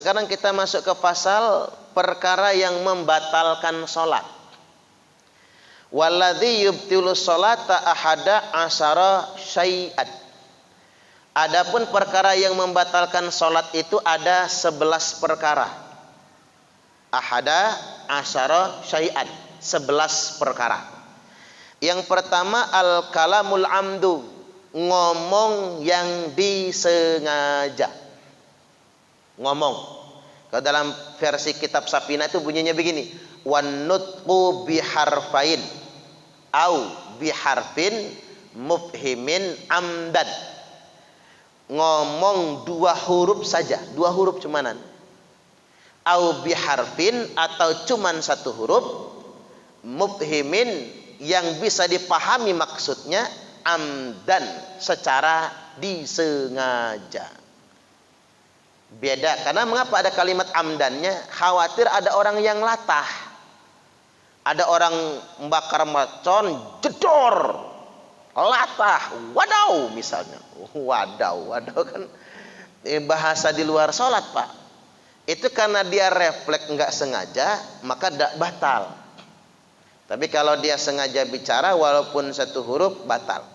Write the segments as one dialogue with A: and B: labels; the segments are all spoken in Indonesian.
A: Sekarang kita masuk ke pasal perkara yang membatalkan sholat. Walladzi yubtilu sholata ahada asyara syai'at. Adapun perkara yang membatalkan sholat itu ada 11 perkara. Ahada asyara syai'at, 11 perkara. Yang pertama al-kalamul amdu, ngomong yang disengaja. Ngomong. Kalau dalam versi kitab Safina itu bunyinya begini, wan nutqu biharfain au biharfin mufhimin amdan. Ngomong 2 huruf saja, 2 huruf cumanan. Au biharfin atau cuman 1 huruf, mufhimin yang bisa dipahami maksudnya, amdan secara disengaja. Beda, karena mengapa ada kalimat amdannya? Khawatir ada orang yang latah. Ada orang membakar mercon, jedor, latah, wadaw misalnya. Wadaw kan bahasa di luar sholat, Pak. Itu karena dia refleks nggak sengaja, maka tidak batal. Tapi kalau dia sengaja bicara walaupun 1 huruf, batal.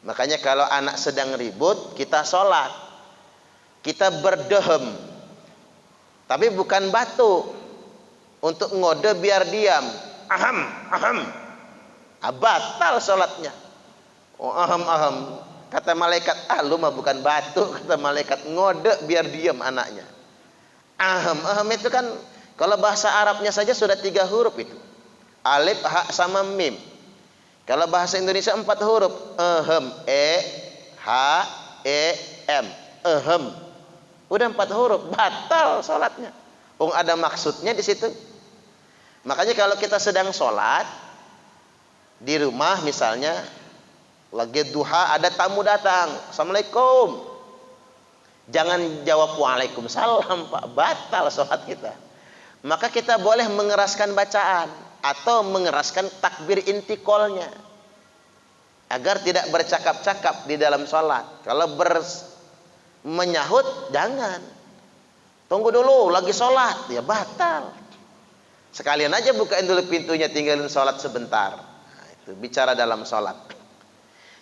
A: Makanya kalau anak sedang ribut, kita sholat, kita berdehem, tapi bukan batu untuk ngode biar diam. Aham, aham, batal sholatnya. Oh, aham, aham. Kata malaikat, lu mah bukan batu. Kata malaikat, ngode biar diam anaknya. Aham, aham itu kan kalau bahasa Arabnya saja sudah 3 huruf itu. Alif, ha, sama mim. Kalau bahasa Indonesia 4 huruf. Aham, h, m. Aham. Udah 4 huruf, batal sholatnya. Ada maksudnya di situ. Makanya kalau kita sedang sholat di rumah misalnya, lagi duha, ada tamu datang, assalamualaikum, jangan jawab waalaikumsalam, Pak, batal sholat kita. Maka kita boleh mengeraskan bacaan atau mengeraskan takbir intiqolnya agar tidak bercakap-cakap di dalam sholat. Kalau menyahut jangan, tunggu dulu lagi sholat, ya batal. Sekalian aja bukain dulu pintunya, tinggalin sholat sebentar. Nah, itu bicara dalam sholat.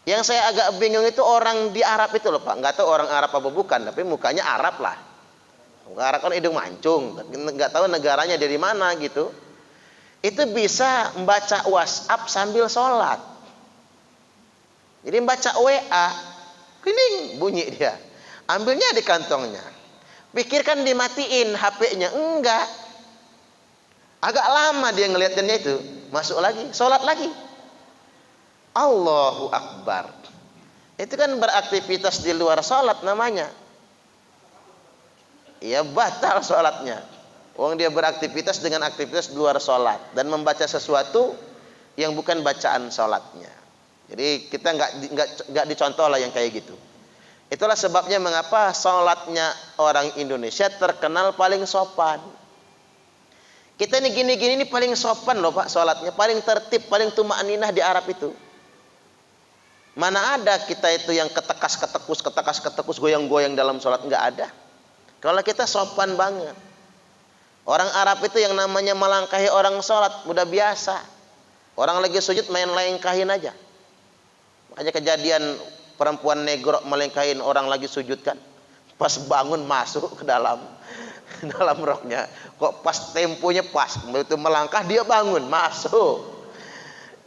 A: Yang saya agak bingung itu orang di Arab itu loh, Pak. Nggak tahu orang Arab apa bukan, tapi mukanya Arab lah. Arab kan hidung mancung, nggak tahu negaranya dari mana gitu. Itu bisa membaca WhatsApp sambil sholat. Jadi membaca WA, klining bunyi dia. Ambilnya di kantongnya. Pikirkan dimatiin HP-nya. Enggak. Agak lama dia ngeliatinnya itu. Masuk lagi, sholat lagi. Allahu Akbar. Itu kan beraktivitas di luar sholat namanya. Ya batal sholatnya. Dia beraktivitas dengan aktivitas di luar sholat. Dan membaca sesuatu yang bukan bacaan sholatnya. Jadi kita nggak dicontoh lah yang kayak gitu. Itulah sebabnya mengapa sholatnya orang Indonesia terkenal paling sopan. Kita ini gini-gini ini paling sopan loh, Pak, sholatnya. Paling tertib, paling tuma'aninah di Arab itu. Mana ada kita itu yang ketekas-ketekus, goyang-goyang dalam sholat. Nggak ada. Kalau kita sopan banget. Orang Arab itu yang namanya melangkahi orang sholat udah biasa. Orang lagi sujud main lengkahin aja. Makanya kejadian perempuan negro melengkahin orang lagi sujud kan, pas bangun masuk ke dalam roknya, kok pas temponya pas, begitu melangkah dia bangun masuk,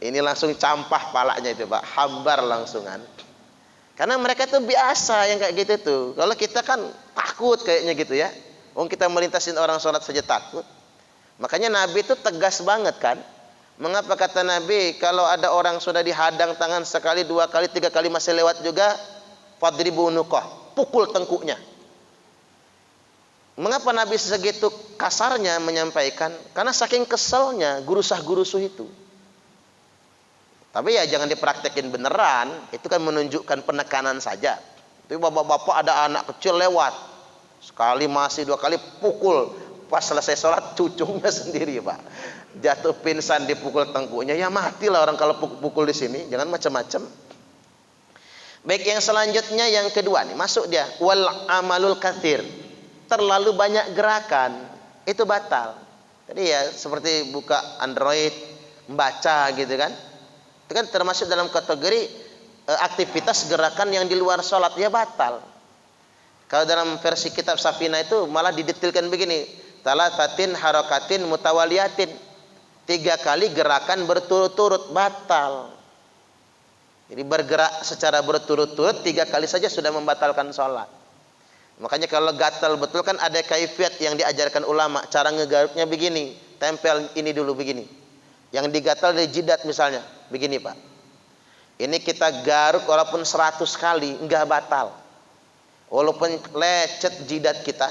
A: ini langsung campah palanya itu, Pak, hambar langsungan. Karena mereka tuh biasa yang kayak gitu tuh. Kalau kita kan takut kayaknya gitu ya. Kita melintasin orang sholat saja takut. Makanya Nabi itu tegas banget kan. Mengapa kata Nabi, kalau ada orang sudah dihadang tangan sekali, 2 kali, 3 kali masih lewat juga, fadribu nuqah, pukul tengkuknya. Mengapa Nabi segitu kasarnya menyampaikan? Karena saking keselnya gurusah-gurusuh itu. Tapi ya jangan dipraktekin beneran, itu kan menunjukkan penekanan saja. Tapi bapak-bapak ada anak kecil lewat, sekali masih 2 kali pukul, pas selesai sholat cucunya sendiri, Pak, jatuh pingsan dipukul tengkuknya. Ya matilah orang kalau pukul di sini, jangan macam-macam. Baik, yang selanjutnya yang kedua nih, masuk dia wal amalul katsir. terlalu banyak gerakan, itu batal. Jadi ya seperti buka Android, membaca gitu kan. Itu kan termasuk dalam kategori aktivitas gerakan yang di luar sholat, ya batal. Kalau dalam versi kitab Safina itu malah didetilkan begini, talatatin harakatin mutawaliyatin, 3 kali gerakan berturut-turut, batal. Jadi bergerak secara berturut-turut 3 kali saja sudah membatalkan sholat. Makanya kalau gatal betul kan ada kaifiat yang diajarkan ulama, cara ngegaruknya begini, tempel ini dulu begini. Yang digatal dari jidat misalnya, begini Pak. Ini kita garuk walaupun 100 kali enggak batal. Walaupun lecet jidat kita,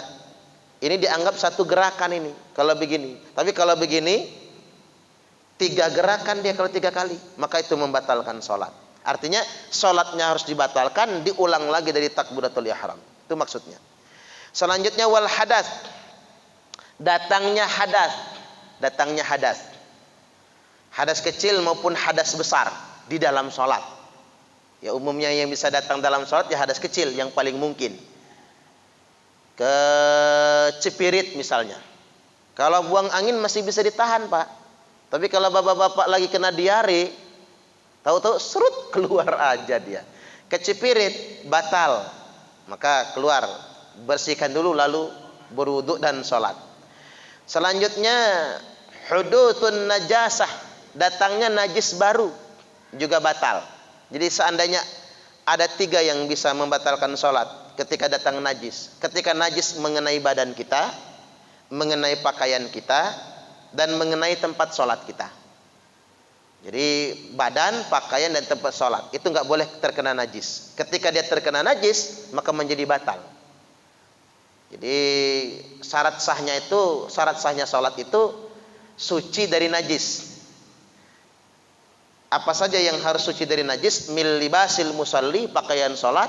A: ini dianggap satu gerakan ini kalau begini. Tapi kalau begini 3 gerakan dia kalau 3 kali, maka itu membatalkan sholat. Artinya sholatnya harus dibatalkan, diulang lagi dari takbiratul ihram. Itu maksudnya. Selanjutnya wal hadas, datangnya hadas, hadas kecil maupun hadas besar di dalam sholat. Ya umumnya yang bisa datang dalam sholat ya hadas kecil yang paling mungkin. Kecipirit misalnya. Kalau buang angin masih bisa ditahan Pak. Tapi kalau bapak-bapak lagi kena diare, tahu-tahu serut keluar aja dia. Kecipirit batal, maka keluar, bersihkan dulu lalu berwudu dan sholat. Selanjutnya hudutsun najasah, datangnya najis baru juga batal. Jadi seandainya ada 3 yang bisa membatalkan sholat ketika datang najis. Ketika najis mengenai badan kita, mengenai pakaian kita, dan mengenai tempat sholat kita. Jadi badan, pakaian, dan tempat sholat itu nggak boleh terkena najis. Ketika dia terkena najis, maka menjadi batal. Jadi syarat sahnya sholat itu suci dari najis. Apa saja yang harus suci dari najis? Mil libasil musalli, pakaian sholat,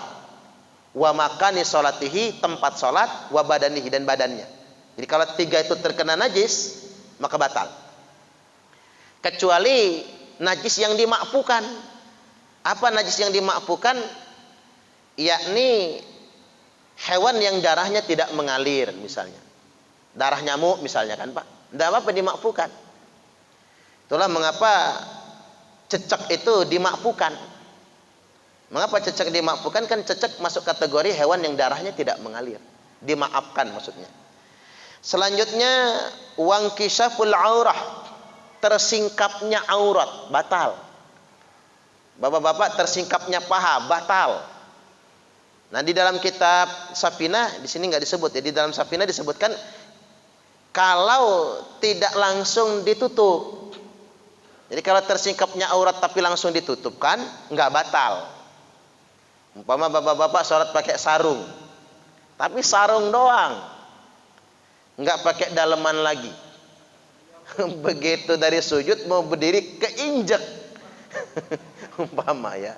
A: wa makani sholatihi, tempat sholat, wa badanihi, dan badannya. Jadi kalau 3 itu terkena najis, maka batal. Kecuali najis yang dimakfukan. Apa najis yang dimakfukan? Yakni hewan yang darahnya tidak mengalir misalnya. Darah nyamuk misalnya kan Pak. Tidak apa-apa dimakfukan. Itulah mengapa cecek itu dimakfukan. Mengapa cecek dimakfukan? Kan cecek masuk kategori hewan yang darahnya tidak mengalir. Dimaafkan maksudnya. Selanjutnya wangkishaful aurah, tersingkapnya aurat, batal. Bapak-bapak tersingkapnya paha, batal. Nah di dalam kitab Safina di sini nggak disebut ya. Di dalam Safina disebutkan kalau tidak langsung ditutup. Jadi kalau tersingkapnya aurat tapi langsung ditutupkan nggak batal. Umpama bapak-bapak sholat pakai sarung, tapi sarung doang, nggak pakai daleman lagi. Begitu dari sujud mau berdiri keinjek, umpama ya,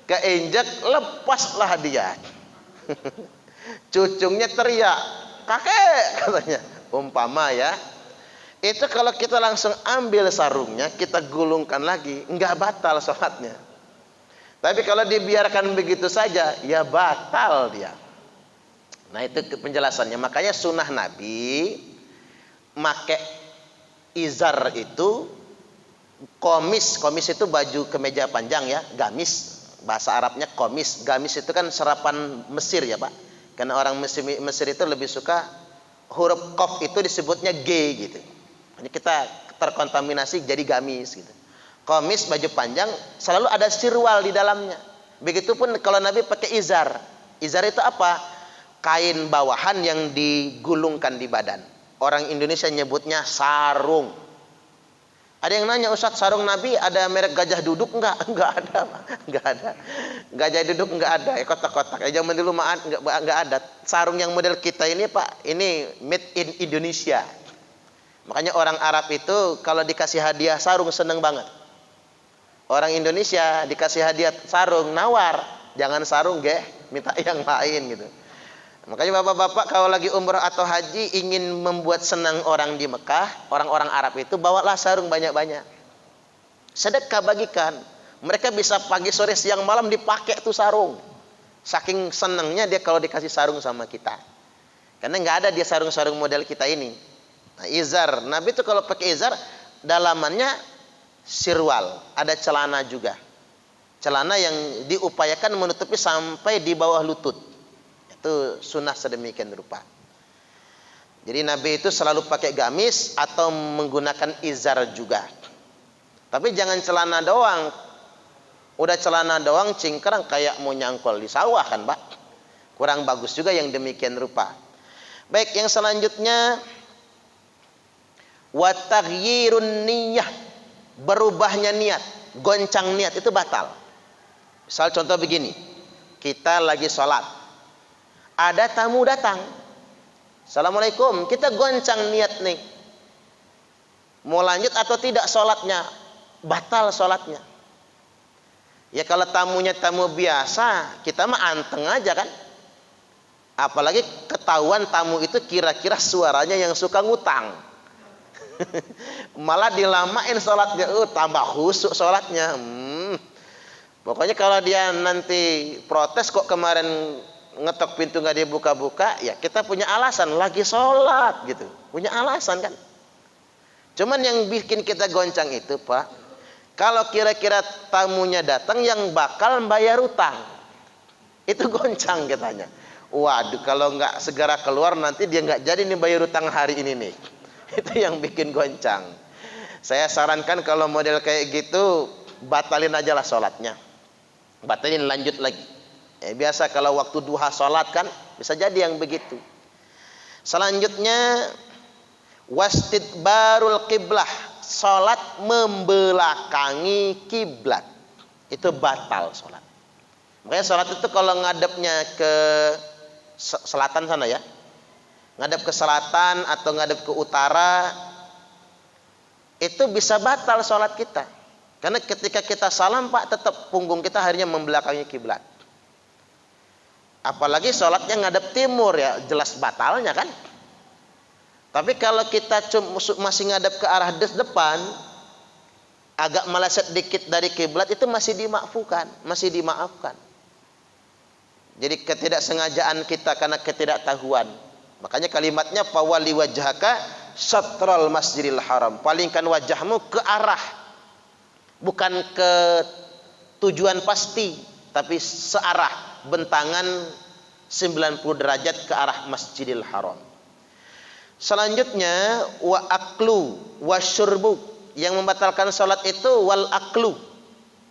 A: keinjek, lepaslah dia. Cucungnya teriak, kakek katanya, umpama ya. Itu kalau kita langsung ambil sarungnya, kita gulungkan lagi, nggak batal sholatnya. Tapi kalau dibiarkan begitu saja, ya batal dia. Nah itu penjelasannya. Makanya sunnah Nabi make izar itu, komis itu baju kemeja panjang ya, gamis, bahasa Arabnya komis. Gamis itu kan serapan Mesir ya Pak. Karena orang Mesir itu lebih suka huruf qaf itu disebutnya G gitu. Jadi kita terkontaminasi jadi gamis gitu. Komis baju panjang selalu ada sirwal di dalamnya. Begitupun kalau Nabi pakai izar. Izar itu apa? Kain bawahan yang digulungkan di badan. Orang Indonesia nyebutnya sarung. Ada yang nanya, Ustaz, sarung Nabi ada merek gajah duduk enggak? Enggak ada, enggak ada. Gajah duduk enggak ada, ya kotak-kotak. Ya zaman dulu mah enggak ada. Sarung yang model kita ini Pak, ini made in Indonesia. Makanya orang Arab itu kalau dikasih hadiah sarung seneng banget. Orang Indonesia dikasih hadiah sarung nawar, jangan sarung minta yang lain gitu. Makanya bapak-bapak kalau lagi umrah atau haji ingin membuat senang orang di Mekah, orang-orang Arab itu bawalah sarung banyak-banyak. Sedekah bagikan. Mereka bisa pagi, sore, siang, malam dipakai tuh sarung. Saking senangnya dia kalau dikasih sarung sama kita. Karena nggak ada dia sarung-sarung model kita ini. Nah, izar, Nabi itu kalau pakai izar dalamannya sirwal, ada celana juga. Celana yang diupayakan menutupi sampai di bawah lutut. Itu sunnah sedemikian rupa. Jadi Nabi itu selalu pakai gamis atau menggunakan izar juga. Tapi jangan celana doang. Udah celana doang cingkrang kayak mau nyangkol di sawah kan, Pak. Kurang bagus juga yang demikian rupa. Baik, yang selanjutnya wa taghyirun niyyah, berubahnya niat, goncang niat itu batal. Misal contoh begini, kita lagi sholat, ada tamu datang, assalamualaikum, kita goncang niat nih, mau lanjut atau tidak sholatnya, batal sholatnya. Ya kalau tamunya tamu biasa, kita mah anteng aja kan. Apalagi ketahuan tamu itu kira-kira suaranya yang suka ngutang. Malah dilamain sholatnya, tambah khusyuk sholatnya. Pokoknya kalau dia nanti protes kok kemarin ngetok pintu nggak dibuka-buka, ya kita punya alasan lagi sholat gitu, punya alasan kan. Cuman yang bikin kita goncang itu, Pak, kalau kira-kira tamunya datang yang bakal bayar utang, itu goncang katanya. Waduh, kalau nggak segera keluar nanti dia nggak jadi nih bayar utang hari ini nih. Itu yang bikin goncang. Saya sarankan kalau model kayak gitu batalin aja lah sholatnya. Batalin, lanjut lagi. Biasa kalau waktu duha sholat kan bisa jadi yang begitu. Selanjutnya wastidbarul qiblah, sholat membelakangi kiblat, itu batal sholat. Makanya sholat itu kalau ngadepnya ke selatan sana ya, ngadep ke selatan atau ngadep ke utara, itu bisa batal sholat kita. Karena ketika kita salam, Pak, tetap punggung kita akhirnya membelakangi kiblat. Apalagi sholatnya ngadep timur, ya jelas batalnya kan. Tapi kalau kita masih ngadep ke arah depan, agak meleset dikit dari kiblat, itu masih dimaafkan, masih dimaafkan. Jadi ketidaksengajaan kita karena ketidaktahuan. Makanya kalimatnya fawali wajhaka syatral masjidil haram. Palingkan wajahmu ke arah, bukan ke tujuan pasti, tapi searah, bentangan 90 derajat ke arah Masjidil Haram. Selanjutnya wa aklu wa syurbu, yang membatalkan salat itu wal aklu,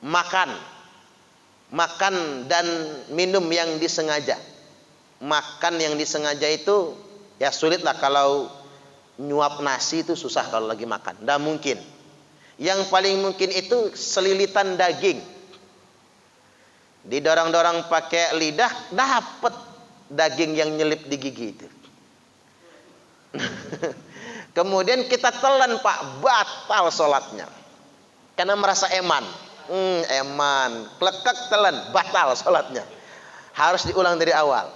A: makan dan minum yang disengaja. Makan yang disengaja itu ya sulit lah, kalau nyuap nasi itu susah kalau lagi makan, tidak mungkin. Yang paling mungkin itu selilitan daging, didorong-dorong pakai lidah, dapat daging yang nyelip di gigi itu. Kemudian kita telan, Pak, batal sholatnya karena merasa eman. Klekek telan, batal sholatnya, harus diulang dari awal.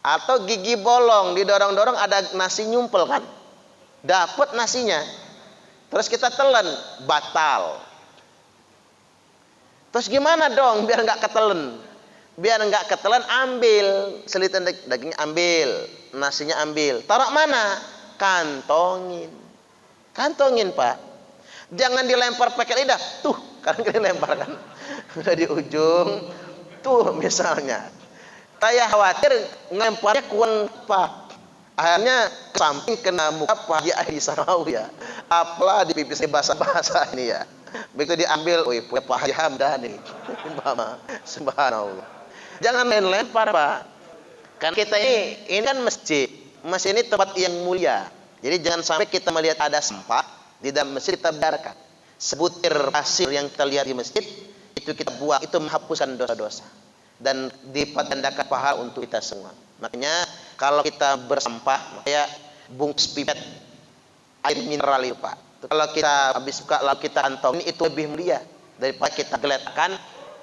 A: Atau gigi bolong, didorong-dorong ada nasi nyumpel kan, dapat nasinya, terus kita telan, batal. Terus gimana dong biar nggak ketelen? Biar nggak ketelen, ambil selitan daging, ambil nasinya, ambil, taruh mana? Kantongin, Pak. Jangan dilempar pakai lidah, tuh kan dilempar kan, udah di ujung tuh misalnya. Saya khawatir ngelemparnya kurang, Pak, akhirnya ke samping kena muka Pak Haji Sanawi ya, apalah di pipisnya basah-basah ini ya. Begitu diambil, punya Pak Haji Hamdani. Subhanallah. Jangan main lempar, Pak. Kan kita ini kan masjid ini tempat yang mulia. Jadi jangan sampai kita melihat ada sampah di dalam masjid kita biarkan. Sebutir pasir yang kita lihat di masjid itu kita buang, itu menghapuskan dosa-dosa dan dipadandakan pahala untuk kita semua. Makanya kalau kita bersampah, kayak bungkus pipet air mineral itu, Pak, kalau kita habis buka lalu kita kantongin, itu lebih mulia daripada kita geletakkan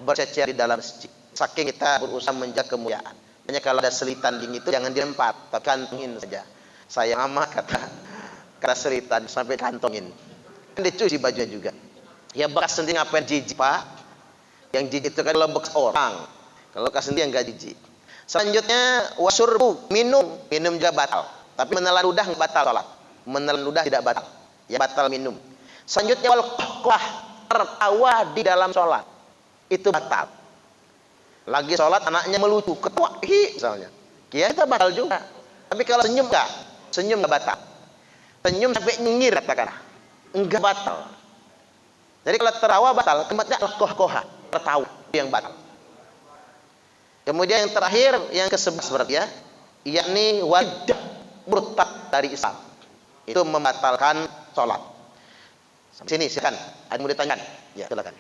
A: bercecer di dalam masjid. Saking kita berusaha menjaga kemuliaan. Makanya kalau ada selitan dingin itu jangan dilempar, tapi kantongin saja. Sayang amat kata selitan sampai kantongin. Kan dicuci bajunya juga. Ya bekas sendiri ngapain jijik, Pak? Yang jijik itu kan kalau bekas orang. Kalau bekas sendiri enggak jijik. Selanjutnya wasurbu, minum juga batal. Tapi menelan ludah enggak batal salat. Menelan ludah tidak batal. Ya batal minum. Selanjutnya wal qahqah, tertawa di dalam salat. Itu batal. Lagi salat anaknya melucu, ketawa misalnya. Ya itu batal juga. Tapi kalau senyum enggak? Senyum enggak batal. Senyum sampai nyengir katakanlah. Enggak batal. Jadi kalau tertawa batal, tempatnya al-qahqah, tertawa yang batal. Kemudian yang terakhir, yang ke-11 berarti ya, yakni wajib murtad dari Islam. Itu membatalkan sholat. Sini silakan, ada yang mau ditanyakan? Ya, silakan.